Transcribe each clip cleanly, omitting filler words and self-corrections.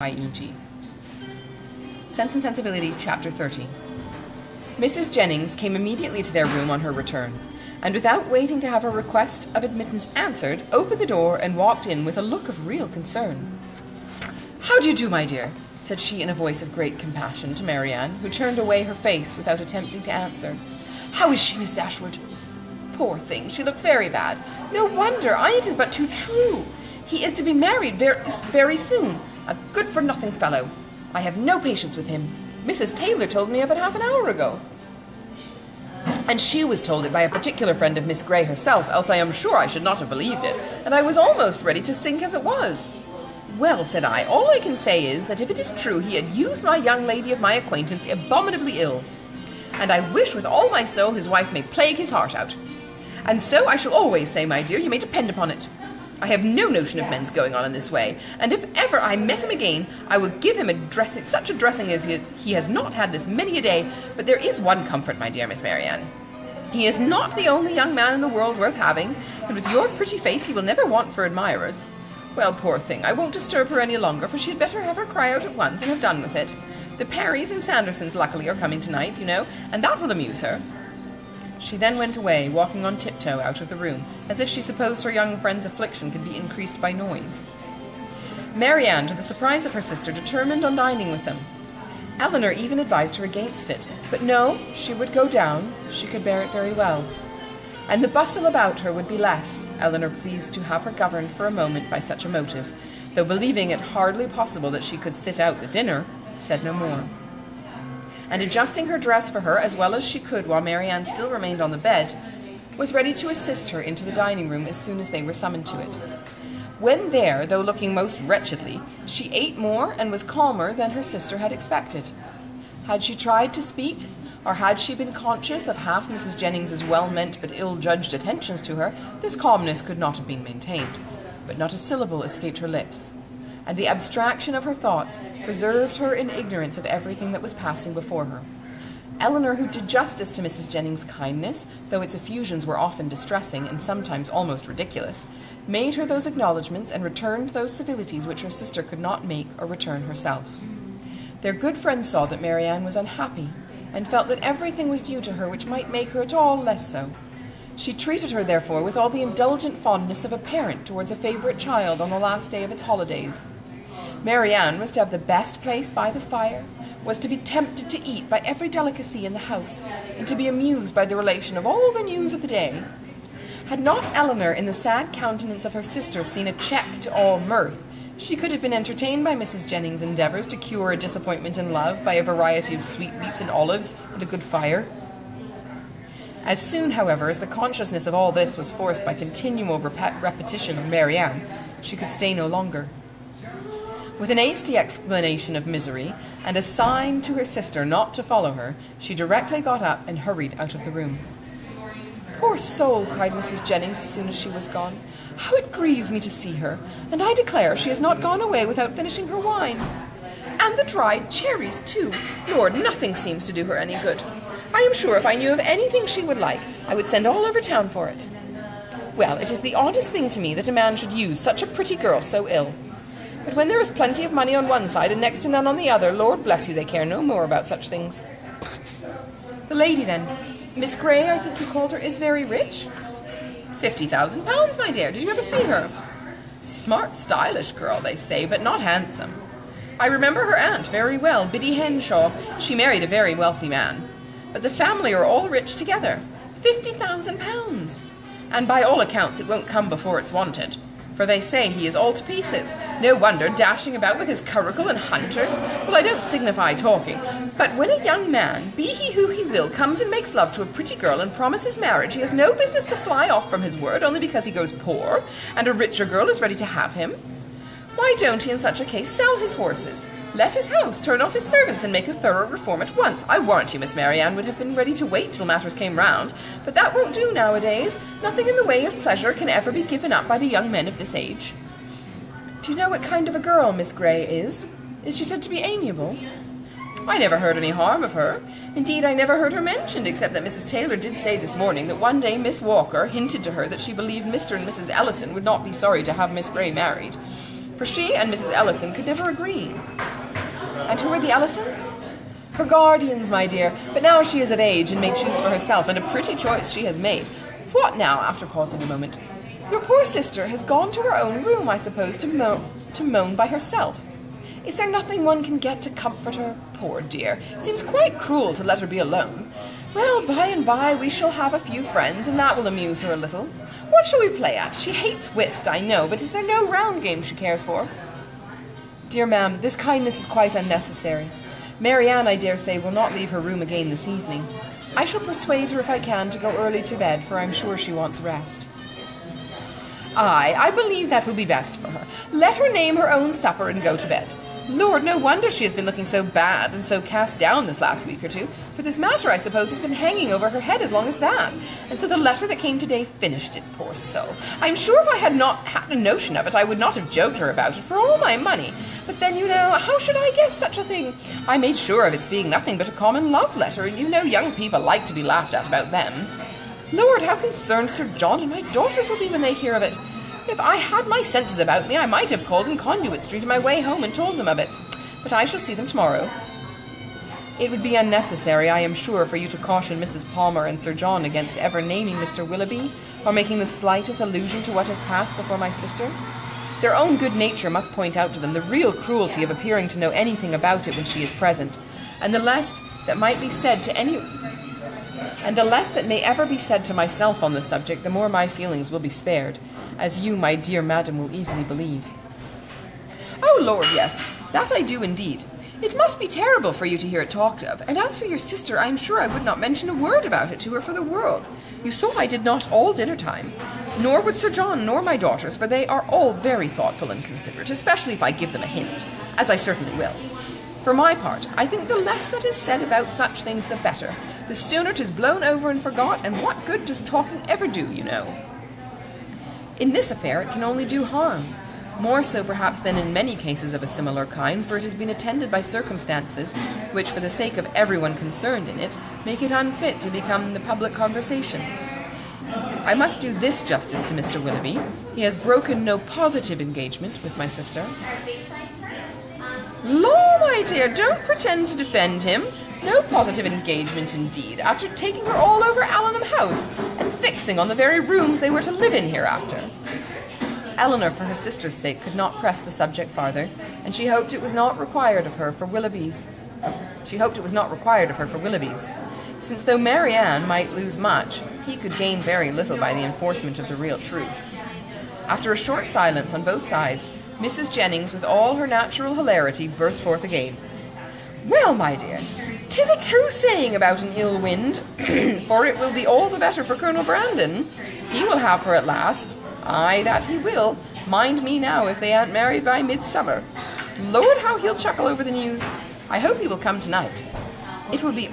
IEG. Sense and Sensibility, Chapter 30. Mrs. Jennings came immediately to their room on her return, and without waiting to have her request of admittance answered, opened the door and walked in with a look of real concern. "How do you do, my dear?" said she in a voice of great compassion to Marianne, who turned away her face without attempting to answer. "How is she, Miss Dashwood?" "Poor thing, she looks very bad. No wonder, it is but too true. He is to be married very soon. A good-for-nothing fellow. I have no patience with him. Mrs. Taylor told me of it half an hour ago. And she was told it by a particular friend of Miss Grey herself, else I am sure I should not have believed it, and I was almost ready to sink as it was. Well, said I, all I can say is that if it is true he had used my young lady of my acquaintance abominably ill, and I wish with all my soul his wife may plague his heart out. And so I shall always say, my dear, you may depend upon it. I have no notion of men's going on in this way, and if ever I met him again, I will give him such a dressing as he has not had this many a day. But there is one comfort, my dear Miss Marianne. He is not the only young man in the world worth having, and with your pretty face he will never want for admirers. Well, poor thing, I won't disturb her any longer, for she had better have her cry out at once and have done with it. The Parrys and Sandersons, luckily, are coming tonight, you know, and that will amuse her." She then went away, walking on tiptoe out of the room, as if she supposed her young friend's affliction could be increased by noise. Marianne, to the surprise of her sister, determined on dining with them. Elinor even advised her against it, but no, she would go down, she could bear it very well. And the bustle about her would be less, Elinor pleased to have her governed for a moment by such a motive, though believing it hardly possible that she could sit out the dinner, said no more. And adjusting her dress for her as well as she could while Marianne still remained on the bed, was ready to assist her into the dining-room as soon as they were summoned to it. When there, though looking most wretchedly, she ate more and was calmer than her sister had expected. Had she tried to speak, or had she been conscious of half Mrs. Jennings's well-meant but ill-judged attentions to her, this calmness could not have been maintained, but not a syllable escaped her lips, and the abstraction of her thoughts preserved her in ignorance of everything that was passing before her. Elinor, who did justice to Mrs. Jennings's kindness, though its effusions were often distressing and sometimes almost ridiculous, made her those acknowledgments and returned those civilities which her sister could not make or return herself. Their good friend saw that Marianne was unhappy, and felt that everything was due to her which might make her at all less so. She treated her, therefore, with all the indulgent fondness of a parent towards a favourite child on the last day of its holidays. Marianne was to have the best place by the fire, was to be tempted to eat by every delicacy in the house, and to be amused by the relation of all the news of the day. Had not Elinor, in the sad countenance of her sister, seen a check to all mirth, she could have been entertained by Mrs. Jennings's endeavours to cure a disappointment in love by a variety of sweetmeats and olives and a good fire. As soon, however, as the consciousness of all this was forced by continual repetition of Marianne, she could stay no longer. With an hasty explanation of misery, and a sign to her sister not to follow her, she directly got up and hurried out of the room. "Poor soul!" cried Mrs. Jennings as soon as she was gone. "How it grieves me to see her, and I declare she has not gone away without finishing her wine. And the dried cherries, too. Lord, nothing seems to do her any good. I am sure if I knew of anything she would like, I would send all over town for it. Well, it is the oddest thing to me that a man should use such a pretty girl so ill. But when there is plenty of money on one side and next to none on the other, Lord bless you, they care no more about such things." "The lady, then, Miss Grey, I think you called her, is very rich?" £50,000, my dear. Did you ever see her? Smart, stylish girl, they say, but not handsome. I remember her aunt very well, Biddy Henshaw. She married a very wealthy man. But the family are all rich together. £50,000! And by all accounts it won't come before it's wanted. For they say he is all to pieces. No wonder, dashing about with his curricle and hunters. Well, I don't signify talking, but when a young man, be he who he will, comes and makes love to a pretty girl and promises marriage, he has no business to fly off from his word only because he goes poor, and a richer girl is ready to have him. Why don't he in such a case sell his horses, let his house, turn off his servants, and make a thorough reform at once? I warrant you Miss Marianne would have been ready to wait till matters came round, but that won't do nowadays. Nothing in the way of pleasure can ever be given up by the young men of this age." "Do you know what kind of a girl Miss Grey is? Is she said to be amiable?" "I never heard any harm of her. Indeed, I never heard her mentioned, except that Mrs. Taylor did say this morning that one day Miss Walker hinted to her that she believed Mr. and Mrs. Ellison would not be sorry to have Miss Grey married. for she and Mrs. Ellison could never agree. And who are the Ellisons? Her guardians, my dear, but now she is of age and may choose for herself, and a pretty choice she has made. What now, after pausing a moment? Your poor sister has gone to her own room, I suppose, to moan by herself. Is there nothing one can get to comfort her? Poor dear, it seems quite cruel to let her be alone. Well, by and by we shall have a few friends, and that will amuse her a little. What shall we play at? She hates whist, I know, but is there no round game she cares for? Dear ma'am, this kindness is quite unnecessary. Marianne, I dare say, will not leave her room again this evening. I shall persuade her if I can to go early to bed, for I'm sure she wants rest. Aye, I believe that will be best for her. Let her name her own supper and go to bed. Lord, no wonder she has been looking so bad and so cast down this last week or two, for this matter, I suppose, has been hanging over her head as long as that, and so the letter that came today finished it, poor soul. I'm sure if I had not had a notion of it, I would not have joked her about it for all my money. But then, you know, how should I guess such a thing? I made sure of its being nothing but a common love letter, and you know young people like to be laughed at about them. Lord, how concerned Sir John and my daughters will be when they hear of it. If I had my senses about me, I might have called in Conduit Street on my way home and told them of it. But I shall see them tomorrow. It would be unnecessary, I am sure, for you to caution Mrs. Palmer and Sir John against ever naming Mr. Willoughby, or making the slightest allusion to what has passed before my sister. Their own good nature must point out to them the real cruelty of appearing to know anything about it when she is present, and the less that might be said to any... And the less that may ever be said to myself on the subject, the more my feelings will be spared, as you, my dear madam, will easily believe. Oh, Lord, yes, that I do indeed. It must be terrible for you to hear it talked of, and as for your sister, I am sure I would not mention a word about it to her for the world. You saw I did not all dinner time, nor would Sir John nor my daughters, for they are all very thoughtful and considerate, especially if I give them a hint, as I certainly will. For my part, I think the less that is said about such things the better. The sooner 'tis blown over and forgot, and what good does talking ever do, you know? In this affair it can only do harm, more so perhaps than in many cases of a similar kind, for it has been attended by circumstances which, for the sake of everyone concerned in it, make it unfit to become the public conversation. I must do this justice to Mr. Willoughby. He has broken no positive engagement with my sister. Law, my dear, don't pretend to defend him. No positive engagement, indeed, after taking her all over Allenham House, and fixing on the very rooms they were to live in hereafter. Eleanor, for her sister's sake, could not press the subject farther, and she hoped it was not required of her for Willoughby's. Since though Marianne might lose much, he could gain very little by the enforcement of the real truth. After a short silence on both sides, Mrs. Jennings, with all her natural hilarity, burst forth again. Well, my dear, 'tis a true saying about an ill wind, for it will be all the better for Colonel Brandon. He will have her at last. Aye, that he will. Mind me now if they aren't married by midsummer. Lord, how he'll chuckle over the news. I hope he will come tonight. It will be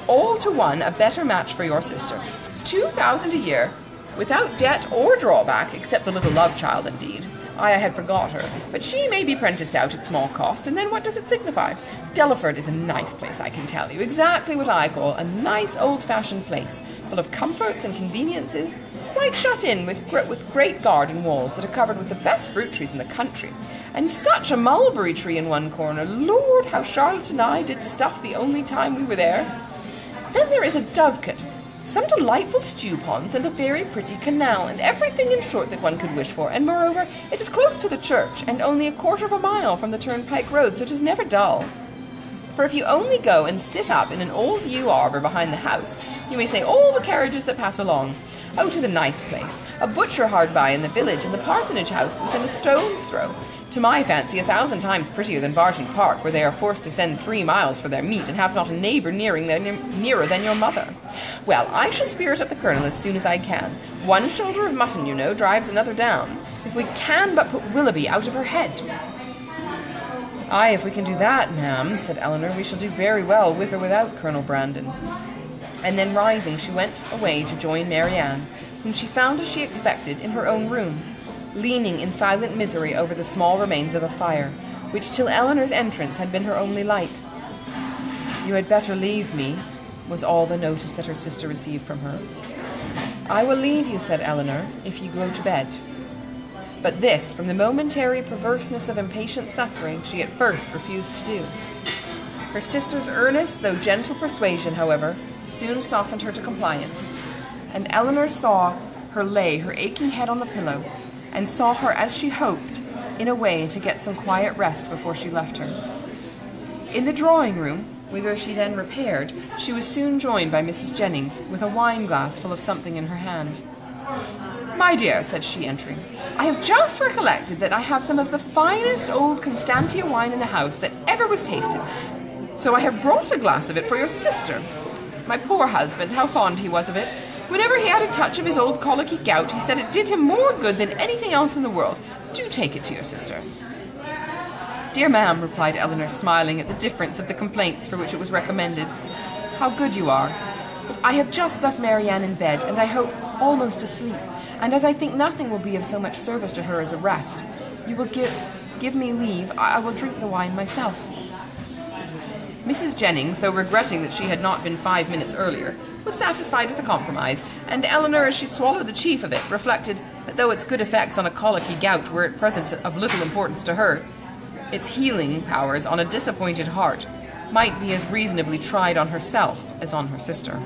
all to one a better match for your sister. 2,000 a year, without debt or drawback, except the little love child, indeed. I had forgot her, but she may be prenticed out at small cost, and then what does it signify? Delaford is a nice place, I can tell you, exactly what I call a nice old-fashioned place, full of comforts and conveniences, quite shut in with great garden walls that are covered with the best fruit trees in the country, and such a mulberry tree in one corner. Lord, how Charlotte and I did stuff the only time we were there. Then there is a dovecote, some delightful stew ponds, and a very pretty canal, and everything in short that one could wish for, and moreover, it is close to the church, and only a quarter of a mile from the turnpike road, so it is never dull. For if you only go and sit up in an old yew arbor behind the house, you may see all the carriages that pass along. Oh, 'tis a nice place. A butcher hard by in the village, and the parsonage house within a stone's throw. To my fancy, 1,000 times prettier than Barton Park, where they are forced to send 3 miles for their meat, and have not a neighbour nearer than your mother. Well, I shall spirit up the Colonel as soon as I can. One shoulder of mutton, you know, drives another down. If we can but put Willoughby out of her head. Aye, if we can do that, ma'am, said Eleanor, we shall do very well with or without Colonel Brandon. And then rising, she went away to join Marianne, whom she found, as she expected, in her own room, leaning in silent misery over the small remains of a fire, which till Eleanor's entrance had been her only light. You had better leave me, was all the notice that her sister received from her. I will leave you, said Eleanor, if you go to bed. but this, from the momentary perverseness of impatient suffering, she at first refused to do. Her sister's earnest, though gentle persuasion, however, soon softened her to compliance, and Eleanor saw her lay her aching head on the pillow, and saw her, as she hoped, in a way to get some quiet rest before she left her. In the drawing-room, whither she then repaired, she was soon joined by Mrs. Jennings, with a wine-glass full of something in her hand. "My dear," said she, entering, "I have just recollected that I have some of the finest old Constantia wine in the house that ever was tasted, so I have brought a glass of it for your sister. My poor husband, how fond he was of it! Whenever he had a touch of his old colicky gout, he said it did him more good than anything else in the world. Do take it to your sister." "Dear ma'am," replied Eleanor, smiling at the difference of the complaints for which it was recommended, "how good you are! But I have just left Marianne in bed, and I hope almost asleep, and as I think nothing will be of so much service to her as a rest, you will give me leave, I will drink the wine myself." Mrs. Jennings, though regretting that she had not been 5 minutes earlier, was satisfied with the compromise, and Eleanor, as she swallowed the chief of it, reflected that though its good effects on a colicky gout were at present of little importance to her, its healing powers on a disappointed heart might be as reasonably tried on herself as on her sister.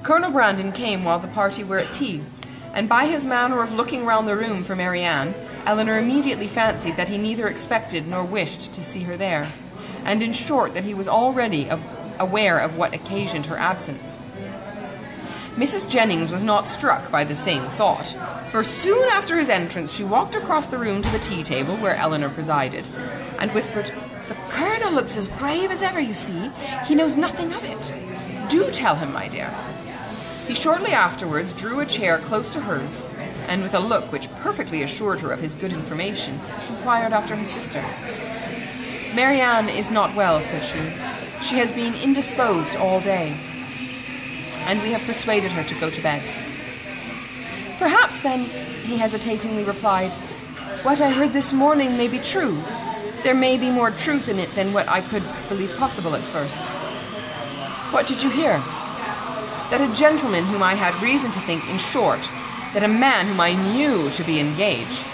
Colonel Brandon came while the party were at tea, and by his manner of looking round the room for Marianne, Eleanor immediately fancied that he neither expected nor wished to see her there, and in short that he was already aware of what occasioned her absence. Mrs. Jennings was not struck by the same thought, for soon after his entrance she walked across the room to the tea-table where Eleanor presided, and whispered, "The Colonel looks as grave as ever, you see. He knows nothing of it. Do tell him, my dear." He shortly afterwards drew a chair close to hers, and with a look which perfectly assured her of his good information, inquired after his sister. "Marianne is not well," said she. "She has been indisposed all day, and we have persuaded her to go to bed." "Perhaps, then," he hesitatingly replied, "what I heard this morning may be true. There may be more truth in it than what I could believe possible at first." "What did you hear?" "That a gentleman whom I had reason to think, in short, that a man whom I knew to be engaged.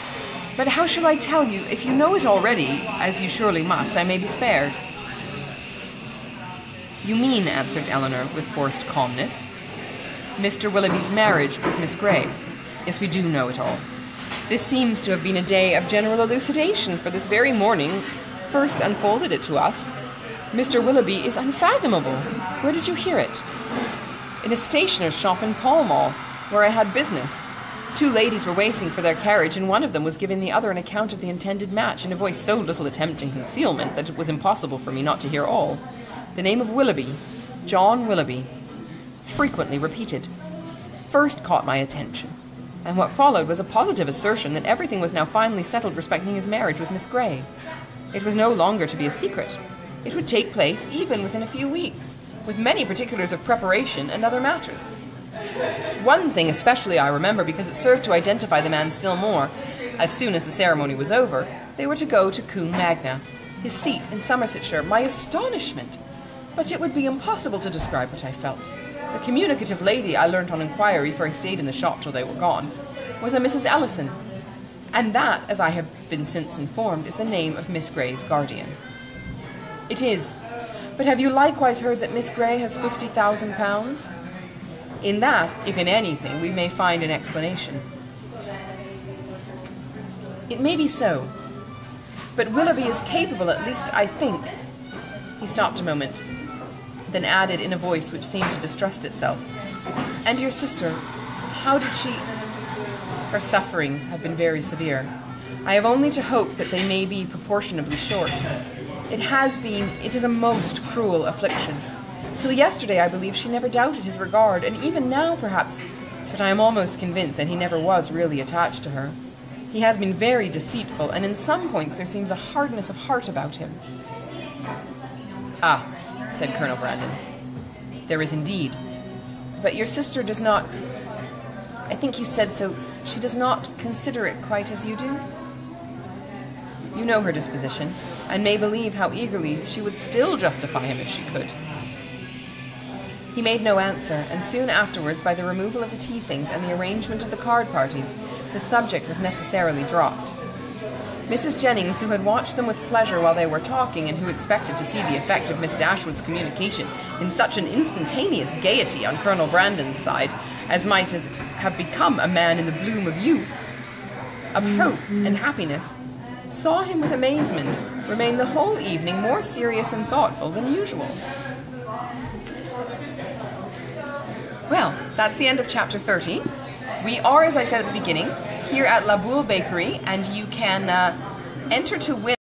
But how shall I tell you? If you know it already, as you surely must, I may be spared." "You mean," answered Eleanor with forced calmness, "Mr. Willoughby's marriage with Miss Grey. Yes, we do know it all. This seems to have been a day of general elucidation, for this very morning first unfolded it to us. Mr. Willoughby is unfathomable. Where did you hear it?" "In a stationer's shop in Pall Mall, where I had business. 2 ladies were waiting for their carriage, and one of them was giving the other an account of the intended match in a voice so little attempting concealment that it was impossible for me not to hear all. The name of Willoughby, John Willoughby, frequently repeated, first caught my attention, and what followed was a positive assertion that everything was now finally settled respecting his marriage with Miss Grey. It was no longer to be a secret. It would take place even within a few weeks, with many particulars of preparation and other matters. One thing especially I remember, because it served to identify the man still more. As soon as the ceremony was over, they were to go to Combe Magna, his seat in Somersetshire. My astonishment! But it would be impossible to describe what I felt. The communicative lady, I learnt on inquiry, for I stayed in the shop till they were gone, was a Mrs. Ellison, and that, as I have been since informed, is the name of Miss Grey's guardian." "It is. But have you likewise heard that Miss Grey has £50,000? In that, if in anything, we may find an explanation." "It may be so. But Willoughby is capable, at least I think—" He stopped a moment, then added in a voice which seemed to distrust itself, "And your sister, how did she—" "Her sufferings have been very severe. I have only to hope that they may be proportionably short. It is a most cruel affliction. Till yesterday, I believe, she never doubted his regard, and even now, perhaps, but I am almost convinced that he never was really attached to her. He has been very deceitful, and in some points there seems a hardness of heart about him." "Ah," said Colonel Brandon, "there is indeed. But your sister does not— I think you said so— she does not consider it quite as you do?" "You know her disposition, and may believe how eagerly she would still justify him if she could." He made no answer, and soon afterwards, by the removal of the tea things and the arrangement of the card parties, the subject was necessarily dropped. Mrs. Jennings, who had watched them with pleasure while they were talking, and who expected to see the effect of Miss Dashwood's communication in such an instantaneous gaiety on Colonel Brandon's side as might have become a man in the bloom of youth, of hope and happiness, saw him with amazement remain the whole evening more serious and thoughtful than usual. Well, that's the end of chapter 30. We are, as I said at the beginning, here at La Boule Bakery, and you can enter to win